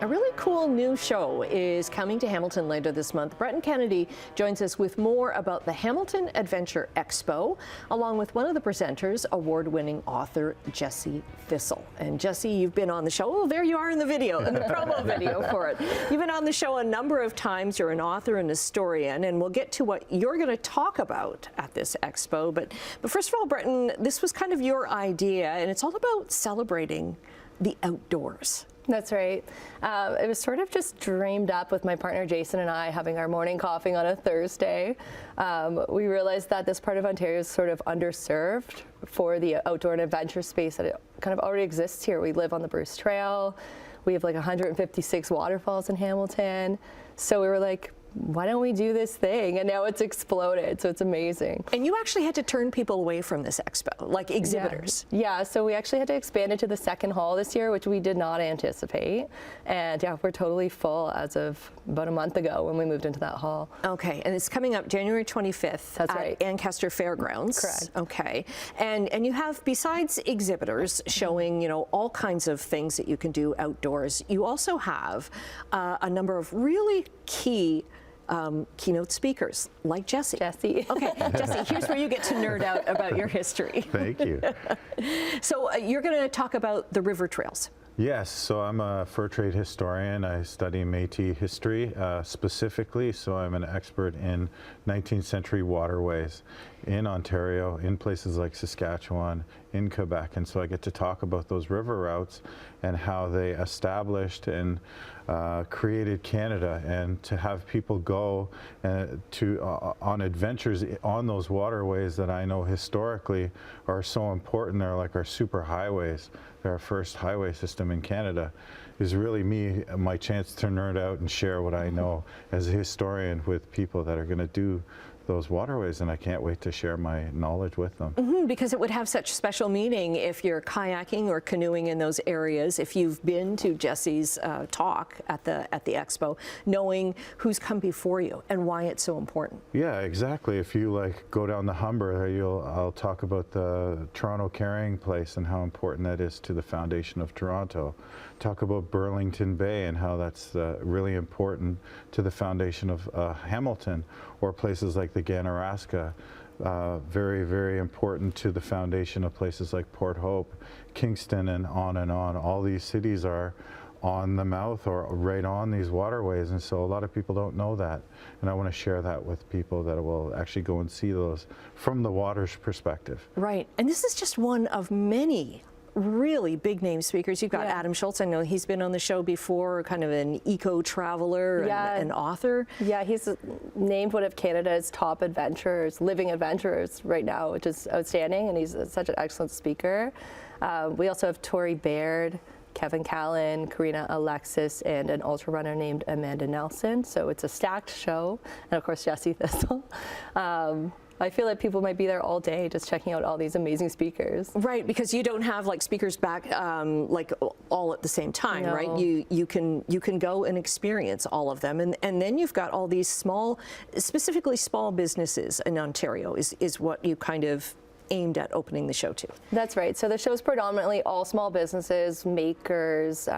A really cool new show is coming to Hamilton later this month. Breton Kennedy joins us with more about the Hamilton Adventure Expo, along with one of the presenters, award-winning author Jesse Thistle. And Jesse, you've been on the show. Oh, there you are in the video, in the promo video for it. You've been on the show a number of times. You're an author and historian, and we'll get to what you're going to talk about at this expo. But first of all, Breton, this was kind of your idea, and it's all about celebrating the outdoors. That's right. It was sort of just dreamed up with my partner Jason and I having our morning coffee on a Thursday. We realized that this part of Ontario is sort of underserved for the outdoor and adventure space that it kind of already exists here. We live on the Bruce Trail. We have like 156 waterfalls in Hamilton. So we were like, why don't we do this thing? And now it's exploded, so it's amazing. And you actually had to turn people away from this expo, like exhibitors. Yeah, so we actually had to expand it to the second hall this year, which we did not anticipate. And yeah, we're totally full as of about a month ago when we moved into that hall. Okay, and it's coming up January 25th That's right. at Ancaster Fairgrounds. Correct. Okay, and you have, besides exhibitors showing, you know, all kinds of things that you can do outdoors, you also have a number of really key keynote speakers like Jesse. Jesse. Okay, Jesse, here's where you get to nerd out about your history. Thank you. So you're going to talk about the river trails. Yes, so I'm a fur trade historian. I study Métis history specifically, so I'm an expert in 19th century waterways in Ontario, in places like Saskatchewan, in Quebec, and so I get to talk about those river routes and how they established and created Canada, and to have people go on adventures on those waterways that I know historically are so important. They're like our super highways. They're our first highway system in Canada. Is really my chance to nerd out and share what I know as a historian with people that are going to do those waterways, and I can't wait to share my knowledge with them. Because it would have such special meaning if you're kayaking or canoeing in those areas, if you've been to Jesse's talk at the expo, knowing who's come before you and why it's so important. Yeah, exactly. If you like go down the Humber, I'll talk about the Toronto Carrying Place and how important that is to the foundation of Toronto. Talk about Burlington Bay and how that's really important to the foundation of Hamilton, or places like the Ganaraska, very, very important to the foundation of places like Port Hope, Kingston, and on and on. All these cities are on the mouth or right on these waterways, and so a lot of people don't know that. And I want to share that with people that will actually go and see those from the water's perspective. Right, and this is just one of many really big name speakers. You've got Adam Schultz. I know he's been on the show before, kind of an eco-traveler and author. Yeah, he's named one of Canada's top adventurers, living adventurers right now, which is outstanding, and he's such an excellent speaker. We also have Tori Baird, Kevin Callan, Karina Alexis, and an ultra runner named Amanda Nelson. So it's a stacked show, and of course Jesse Thistle. I feel like people might be there all day just checking out all these amazing speakers. Right, because you don't have like speakers back like all at the same time, No. right? You can go and experience all of them, and then you've got all these small, specifically small businesses in Ontario is what you kind of aimed at opening the show to. That's right. So the show's predominantly all small businesses, makers,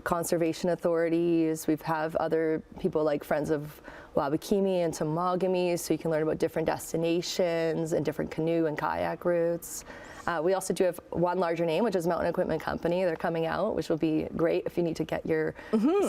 conservation authorities. We have other people like Friends of Wabakimi and Tomogamy, so you can learn about different destinations and different canoe and kayak routes. We also do have one larger name, which is Mountain Equipment Company. They're coming out, which will be great if you need to get your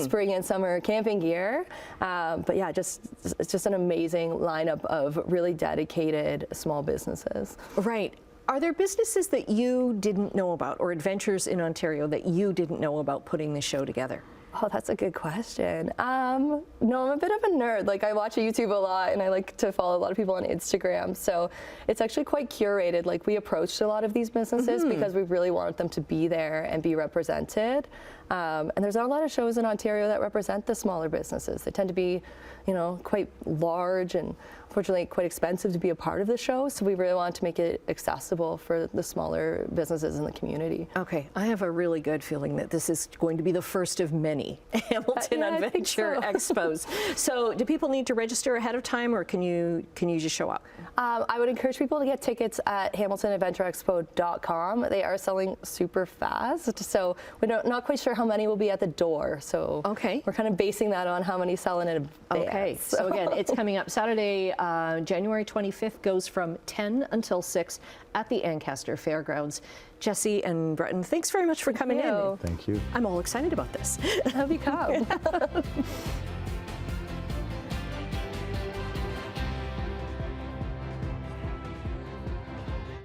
spring and summer camping gear. But yeah, it's just an amazing lineup of really dedicated small businesses. Right. Are there businesses that you didn't know about, or adventures in Ontario that you didn't know about putting the show together? Oh, that's a good question. No, I'm a bit of a nerd. Like, I watch YouTube a lot, and I like to follow a lot of people on Instagram. So it's actually quite curated. Like, we approached a lot of these businesses because we really wanted them to be there and be represented. And there's not a lot of shows in Ontario that represent the smaller businesses. They tend to be, you know, quite large and unfortunately quite expensive to be a part of the show. So we really wanted to make it accessible for the smaller businesses in the community. Okay, I have a really good feeling that this is going to be the first of many Hamilton Adventure Expos. So do people need to register ahead of time, or can you just show up? I would encourage people to get tickets at hamiltonadventureexpo.com. They are selling super fast, so we're not quite sure how many will be at the door. So Okay. we're kind of basing that on how many sell in advance. Okay, so again, it's coming up Saturday, January 25th, goes from 10 until 6 at the Ancaster Fairgrounds. Jesse and Breton, thanks very much for coming in. Thank you. I'm all excited about this. Have you come?